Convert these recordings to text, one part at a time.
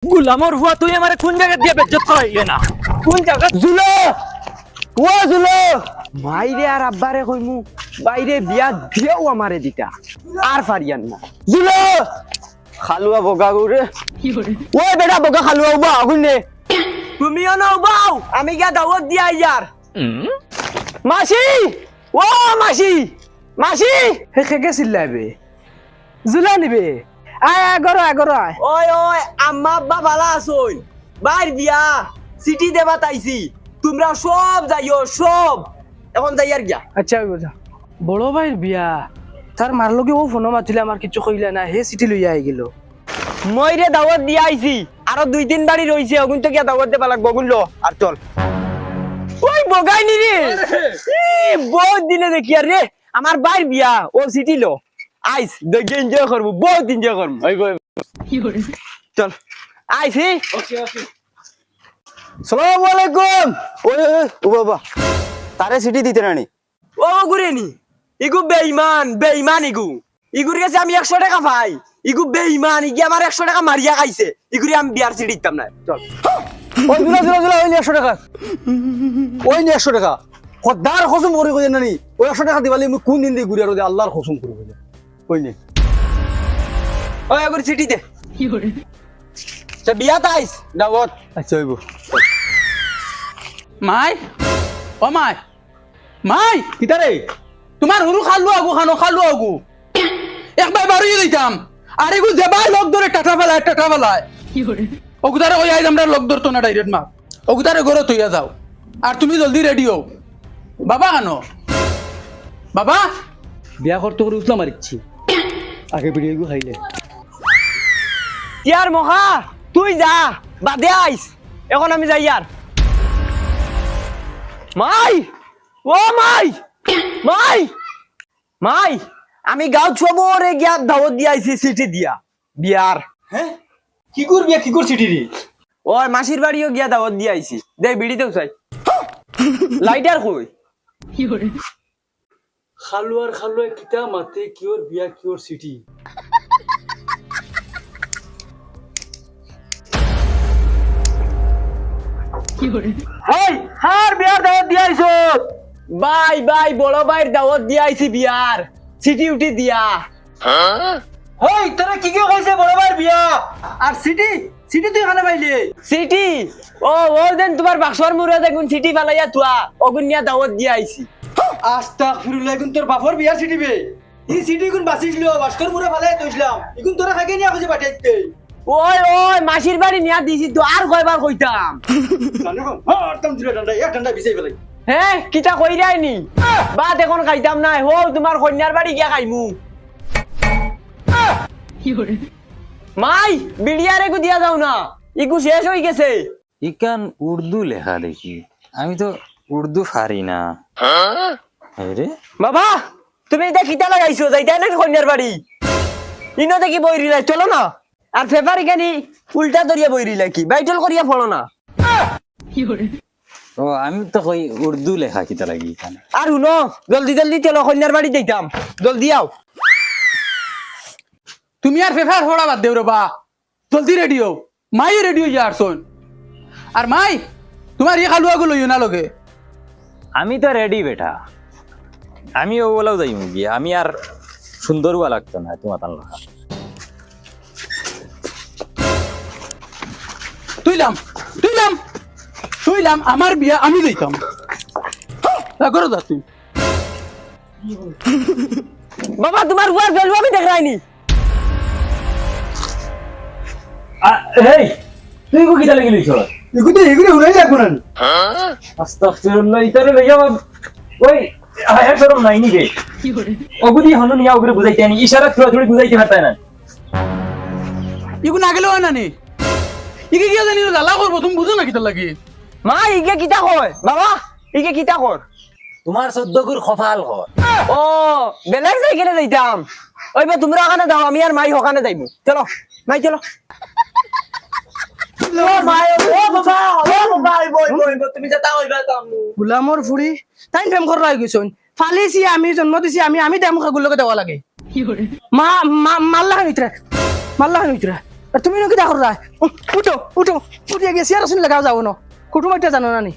গুলামর হুয়া তুই আমারে কোন জায়গা দিয়ে বেজ্জত করাইলে না কোন জায়গা জুলো ও জুলো মাইরে আর আব্বারে কইমু বাইরে বিয়া দিও আমারে দিতা আর পারিয়ান না জুলো খালুয়া বগা গুরে ও বেটা বগা খালুয়া উবা আগুনে তুমিও না উবাও আমি গিয়া দাওয়াত দিয়া ইয়ার মাসি ও মাসি মাসি হে খেকে চিল্লাইবে জুলা নিবে আয় আগরো আগরো আয় ওই ওই আম্মা আব্বা ভালো আছোই বাইর বিয়া সিটি দেবা তাইছি তোমরা সব যাইও সব এখন যাইয়ার গিয়া আচ্ছা বুঝা বড় ভাইয়ের বিয়া তার মার লগে ও ফোন মাতিলে আমার কিছু কইলা না হে চিঠি লইয়া আই গেল মই রে দাওয়াত দিয়া আইছি আরো 2-3 বাড়ি রইছে ওগুন তো গিয়া দাওয়াত দেবা লাগবো গুনলো আর চল ওই বগাই নি রে বহুত দিনে দেখি আর রে আমার বাইর বিয়া ও সিটি লো আইস দেখে এনজয় করবো বহুত এনজয় করবো ওই চল আইসি সালামু আলাইকুম ওই ও বাবা তারে সিটি দিতে রানি ও গুরে নি ইগু বেঈমান বেঈমান ইগুর কাছে আমি 100 টাকা পাই ইগু বেঈমান ইগি আমার 100 টাকা মারিয়া খাইছে ইগুরি আমি বিয়ার সিটি দিতাম না চল ওই জুলা ওই 100 টাকা ওই 100 টাকা খদ্দার কসম করে কই নানি ওই 100 টাকা দিবালি আমি কোন দিন দি ঘুরি আর আল্লাহর কসম করে কই ওই নে ওই এগুরি সিটি দে কি করে তা বিয়া তাইস দাওয়াত আচ্ছা হইব মাই ও মাই মাই কিতারে তোমার হুরু খালু খালু আগু একবার বাড়িয়ে দিতাম আর এগু যেবাই লোক ধরে টাটা ফেলায় কি করে ওগুদারে ওই আইজ আমরা লোক ধরতো না ডাইরেক্ট মা ওগুদারে ঘরে তুইয়া যাও আর তুমি জলদি রেডি হও বাবা আনো বাবা বিয়া করতে করে উঠলাম মারিচ্ছি আগে ভিডিও গু খাইলে তিয়ার মহা তুই যা বাদে আইস এখন আমি যাই আর মাই ও মাই মাই মাই আমি গাঁও ছবরে গিয়া দাওয়াত দিয়া আইছি সিটি দিয়া বিয়ার হ্যাঁ কি কর বিয়া কি কর সিটি রে ওর মাসির বাড়িও গিয়া দাওয়াত দিয়া আইছি দে বিড়িতেও চাই লাইটার কই খালুয়ার খালুয়া কিতা মাতে কিওর বিয়া কিওর সিটি এই হার বিয়ার দাওয়াত দিয়া আইছো বাই বাই বড় ভাইয়ের দাওয়াত দিয়া আইছি বিয়ার সিটি উঠি দিয়া ওই তোরা কি কি কইছে বড় ভাই বিয়া আর সিটি সিটি তুই খানে পাইলি সিটি ও ও দেন তোমার বাক্সর মুরে দেখুন সিটি ফালাইয়া তুয়া অগুন নিয়া দাওয়াত দিয়া আইছি আস্তাগফিরুল্লাহ গুন তোর বাপর বিয়ার সিটি বে এই সিটি গুন বাসিছিল বাস্কর মুরে ফালাই তইছিলাম ইগুন তোরা খাগে নিয়া কইছে পাঠাইতে ওই ওই মাসির বাড়ি নিয়া দিছি তো আর কয়বার কইতাম জানো হ্যাঁ একদম দিলে ডান্ডা এক ডান্ডা বিছাই ফেলাই হ্যাঁ কিটা কইরাই নি বাদ এখন খাইতাম না হো তোমার কন্যার বাড়ি গিয়া খাইমু মাই বিড়িয়ারে গু দিয়া যাও না ইগু শেষ হই গেছে ইকান উর্দু লেখা দেখি আমি তো উর্দু পারি না রে বাবা তুমি এটা কিটা লাগাইছো যাইতাই নাকি কন্যার বাড়ি ইনো দেখি বইরিলাই চলো না আর ফেভারি কেনি উল্টা দরিয়া বইরিলাই কি বাইটল করিয়া ফলো না ও আমি তো কই উর্দু লেখা কিতা লাগি এখানে আর শুনো জলদি জলদি চলো কন্যার বাড়ি যাইতাম জলদি আও তুমি আর ফেফার হোড়া বাদ দেও রে বা জলদি রেডি হও মাই রেডি হইয়া আর শোন আর মাই তোমার এই খালুয়া গুলো লইও না লগে আমি তো রেডি বেটা আমি ওগুলাও যাই গিয়ে আমি আর সুন্দরও লাগতো না তোমার তার লেখা তুইলাম আমার বিয়া আমি দিতাম করো যা তুই বাবা তোমার উয়ার ভ্যালু আমি দেখ রাইনি এই তুই কো কিতা লাগি লইছ ইগুতে ইগুতে উড়াই লাগবো না আস্তাগফিরুল্লাহ ইতারে লইয়া ওই আয়া শরম নাই নি রে ওগুদি হনু নিয়া ওগুরে বুঝাইতে আনি ইশারা থোড়ি বুঝাইতে পারতাই না ইগু না গেলেও না নি ইগে গিয়া জানি জ্বালা করবো তুমি বুঝো না কিতা লাগি মা ইগে কিটা কয় বাবা ইগে কিটা কর তোমার 14 গুর খফাল কর ও বেলেগ সাইকেলে যাইতাম ওইবা তোমরা ওখানে দাও আমি আর মাই ওখানে যাইবো চলো মাই চলো ও মাই ও বাবা বই তুমি যেটা হইবা তামু গুলামর ফুড়ি তাই প্রেম করা হয়ে গেছন ফালিছি আমি জন্ম দিছি আমি দেম খাগুলোকে দেওয়া লাগে মা মাল্লা হইতরা আর তুমি নাকি দেখো রা উঠো উঠো উঠিয়ে গেছি আর শুনলে গাও যাবো না কুটুম একটা জানো না নি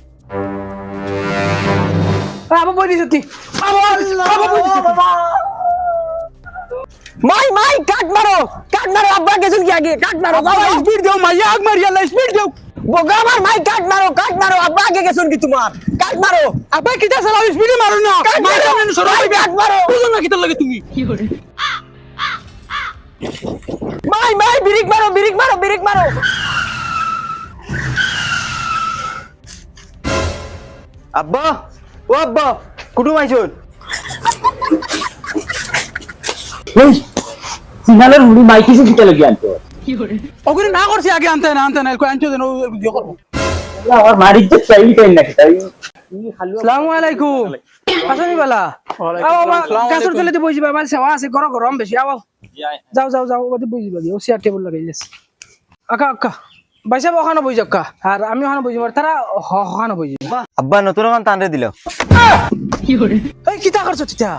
আবার বই দিছি আবার বই দিছি মাই কাট মারো আব্বা গেছুন কি আগে কাট মারো বাবা স্পিড দাও মাইয়া আগ মারি আল্লাহ স্পিড দাও বোগা আমার মাই কাট মারো আব্বা আগে গেছুন কি তোমার কাট মারো আবে কিটা চালাও স্পিডে মারো না মারো না সরো কাট মারো বুঝো না কিটা লাগে তুমি মাই ব্রেক মারো আব্বা ও আব্বা কুটুম আইছুন ওই সিগন্যালের মুড়ি মাইকি সে দিতে লাগি আনতো ওগুলো না করছি আগে আনতে না কই আনছো দেন ও দিও করব আমার মারির যে চাইলি তাই নাকি তাই আসসালামু আলাইকুম আসনি বালা গাছর তলে বই যাবা মানে সেবা আছে গরম বেশি আও যাও ওদি বই যাবা ও চেয়ার টেবিল লাগাই দিয়েছে আকা বাইসা ওখানে বই যাক আর আমি ওখানে বই যাব তারা ওখানে বই যাব আব্বা নতুন গান টানরে দিল এই কিটা করছ তিতা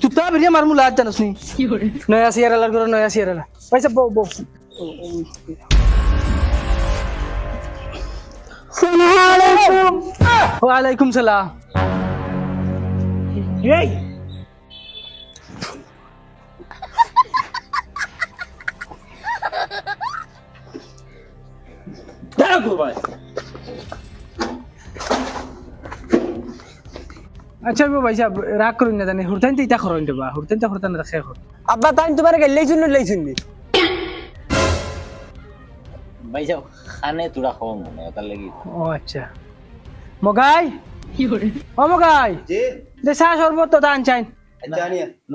তুতা বেরিয়া মারমু লাজ জানোস নি নয়া সিয়ারালার করে নয়া সিয়ারালা বাইসা বউ ওয়ালাইকুম সালাম এই দেখো ভাই আচ্ছা ভাই সাহেব রাগ করুন না জানি হুরতাইন তো ইটা করুন দেবা হুরতাইন তো হুরতান রাখে এখন আব্বা তাই তোমার গেলেই শুননি ভাই যাও খানে তোরা খাওয়া মনে হয় তার লাগি ও আচ্ছা মগাই ও মগাই জি দে চা শরবত তো দান চাই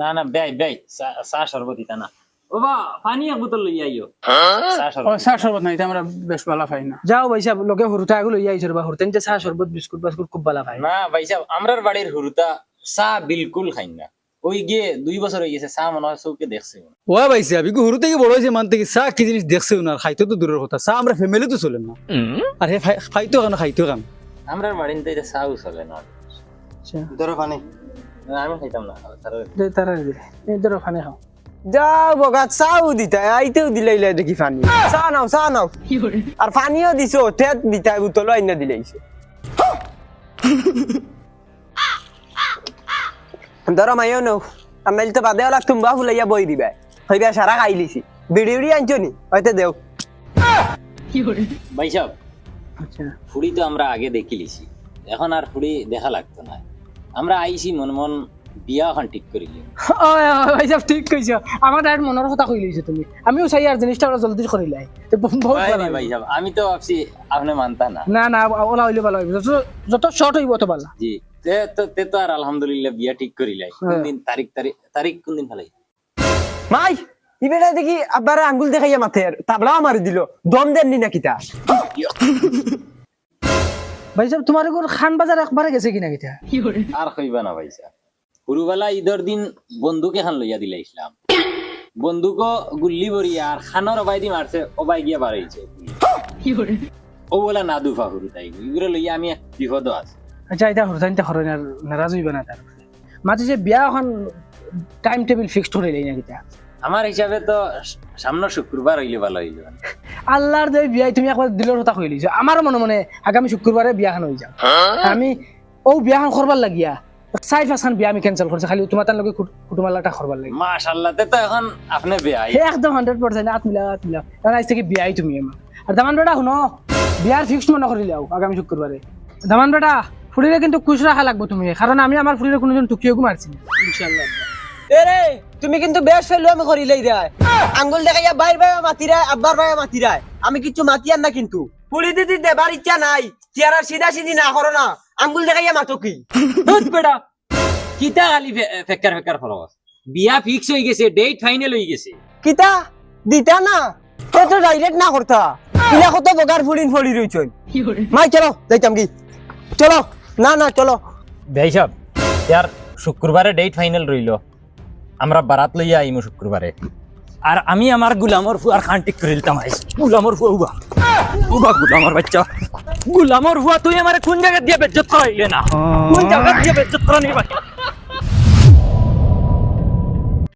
না না বেই চা শরবত দিতা না ও বা পানি এক বোতল লই আইও চা ও শরবত চা শরবত নাই আমরা বেশ ভালো পাই না যাও ভাই সাহেব লোকে হুরতা গুলো আইছর বা হুরতাইন চা শরবত বিস্কুট খুব ভালো পাই না ভাই সাহেব আমরার বাড়ির হুরুতা চা বিলকুল খাই না ওই গিয়ে 2 বছর হয়ে গেছে চা মনে হয় চৌকে দেখছে ও ভাই সাহেব ইগো হুরু থেকে বড় হয়েছে মান থেকে চা কি জিনিস দেখছে না খাইতে তো দূরের কথা চা আমরা ফ্যামিলি তো চলে না আর হে খাইতো কেন আমরার বাড়িতে এটা চাও চলে না আচ্ছা ধরো পানি না, আমি খাইতাম না দে তারা দে এই ধরো খানে খাও যাও বগা চাও দিতা আইতেও দিলাইলে দেখি পানি চা নাও আর পানিও দিছো ঠেট দিতা বোতল আইনা দিলাইছো ধরো মাইও নও আমি তো বাদে ওলা তুমবা ফুলাইয়া বই দিবা হইবা সারা খাইলিছি বিড়ি আনছো নি হয়তো দেও ভাই সাহেব আচ্ছা ফুড়ি তো আমরা আগে দেখি লিছি এখন আর ফুড়ি দেখা লাগতো না আমরা আইছি মন বিয়া এখন ঠিক করিলি ভাই সাহেব ঠিক কইছো আমার ডাইরেক্ট মনের কথা কই লইছো তুমি আমিও চাই আর জিনিসটা ওরা জলদি করিলাই তো বহুত ভালো ভাই সাহেব আমি তো ভাবছি আপনি মানতা না না ওলা হইলে ভালো হইবে যত শর্ট হইব তো ভালো জি তে তো আর আলহামদুলিল্লাহ বিয়া ঠিক করিলাই কোন দিন তারিখ কোন দিন ফেলাই মাই ইবেটা দেখি আব্বারে আঙ্গুল দেখাইয়া মাথের তাবলা মারি দিল দম দেননি নাকি তা ভাই সাহেব তোমার ঘর খান বাজার একবারে গেছে কিনা কিটা আর কইবা না ভাই সাহেব পুরুবেলা ঈদের দিন বন্দুক এখন লইয়া দিলা ইসলাম বন্দুক গুল্লি ভরিয়া আর খানোর অবাই দি মারছে অবাই গিয়া বাড়াইছে ও বলা না দুফা হুরু তাই এগুলো লইয়া আমি এক বিপদ আছে আচ্ছা এটা হরতাইনটা হরন আর নারাজ হইবে না তার মাঝে যে বিয়া এখন টাইম টেবিল ফিক্সড হয়ে নাই না কিটা আমার হিসাবে তো সামনের শুক্রবার হইলে ভালো হইল আল্লাহর দেই বিয়াই তুমি একবার দিলের কথা কই লইছো আমার মনে আগামী শুক্রবারে বিয়াখান হই যাও আমি ও বিয়াখান করবার লাগিয়া সাইড ফাসান বিয়া আমি ক্যান্সেল করছি খালি তোমার তার লগে কুটুমালাটা করবার লাগি মাশাআল্লাহ তে তো এখন আপনি বিয়াই একদম 100% আত মিলা কারণ আজ থেকে বিয়াই তুমি আমার আর দামান বেটা শুনো বিয়ার ফিক্সড মনে করি লাও আগামী শুক্রবারে দামান বেটা ফুড়িরে কিন্তু খুশ রাখা লাগবে তুমি কারণ আমি আমার ফুড়িরে কোনোজন টুকিয়েও মারছি না ইনশাআল্লাহ এরে তুমি কিন্তু বেশ ফেলো আমি করিলাই দেয় আঙ্গুল দেখাইয়া বাইর ভাই মাতিরায় আব্বার ভাই মাতিরায় আমি কিছু মাতিয়ার না কিন্তু পুলি দিদি দেবার ইচ্ছা নাই চেয়ারা সিধা সিধি না করো না আঙ্গুল দেখাইয়া মাতো কি দুধ বেটা কিতা খালি ফেক্কার ফরস বিয়া ফিক্স হয়ে গেছে ডেট ফাইনাল হয়ে গেছে কিতা দিতা না তো ডাইরেক্ট না করতা ইলা কত বগার ফুলিন ফলি রইছই মাই চলো যাইতাম কি চলো না চলো ভাই সাহেব यार শুক্রবারে ডেট ফাইনাল রইল আমরা বারাত লইয়া আইমু শুক্রবারে আর আমি আমার গুলামর ফুয়ার খান ঠিক করে দিতাম আইস গুলামর ফুয়া উবা গুলামর বাচ্চা গুলামর ফুয়া তুই আমারে কোন জায়গা দিয়ে বেজ্জত করাইলে না কোন জায়গা দিয়ে বেজ্জত করানি বাকি